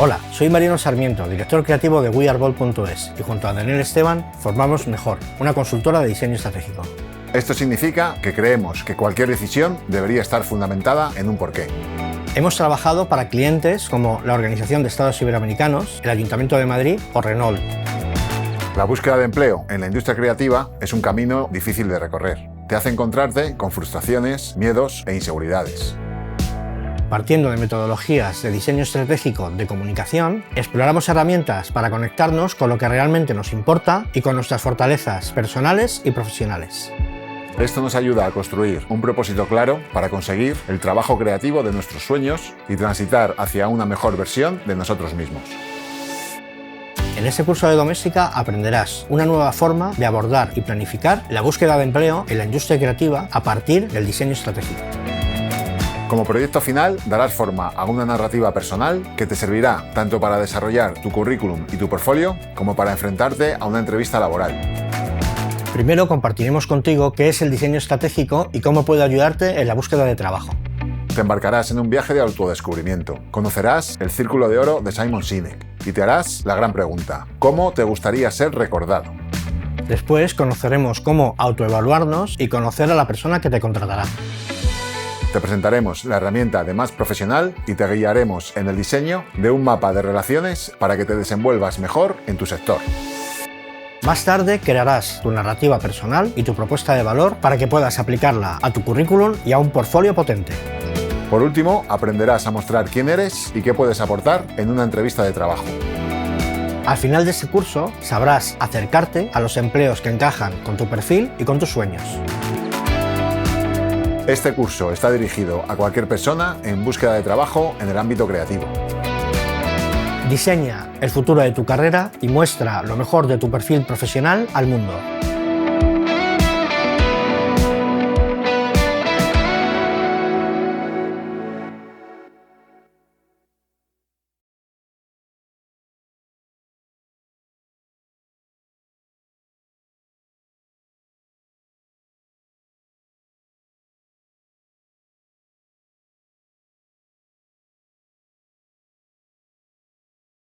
Hola, soy Mariano Sarmiento, director creativo de wearebold.es y junto a Daniel Esteban formamos Mejor, una consultora de diseño estratégico. Esto significa que creemos que cualquier decisión debería estar fundamentada en un porqué. Hemos trabajado para clientes como la Organización de Estados Iberoamericanos, el Ayuntamiento de Madrid o Renault. La búsqueda de empleo en la industria creativa es un camino difícil de recorrer. Te hace encontrarte con frustraciones, miedos e inseguridades. Partiendo de metodologías de diseño estratégico de comunicación, exploramos herramientas para conectarnos con lo que realmente nos importa y con nuestras fortalezas personales y profesionales. Esto nos ayuda a construir un propósito claro para conseguir el trabajo creativo de nuestros sueños y transitar hacia una mejor versión de nosotros mismos. En este curso de doméstica aprenderás una nueva forma de abordar y planificar la búsqueda de empleo en la industria creativa a partir del diseño estratégico. Como proyecto final, darás forma a una narrativa personal que te servirá tanto para desarrollar tu currículum y tu portfolio como para enfrentarte a una entrevista laboral. Primero compartiremos contigo qué es el diseño estratégico y cómo puede ayudarte en la búsqueda de trabajo. Te embarcarás en un viaje de autodescubrimiento. Conocerás el Círculo de Oro de Simon Sinek y te harás la gran pregunta: ¿cómo te gustaría ser recordado? Después conoceremos cómo autoevaluarnos y conocer a la persona que te contratará. Te presentaremos la herramienta de Más Profesional y te guiaremos en el diseño de un mapa de relaciones para que te desenvuelvas mejor en tu sector. Más tarde crearás tu narrativa personal y tu propuesta de valor para que puedas aplicarla a tu currículum y a un portfolio potente. Por último, aprenderás a mostrar quién eres y qué puedes aportar en una entrevista de trabajo. Al final de este curso sabrás acercarte a los empleos que encajan con tu perfil y con tus sueños. Este curso está dirigido a cualquier persona en búsqueda de trabajo en el ámbito creativo. Diseña el futuro de tu carrera y muestra lo mejor de tu perfil profesional al mundo.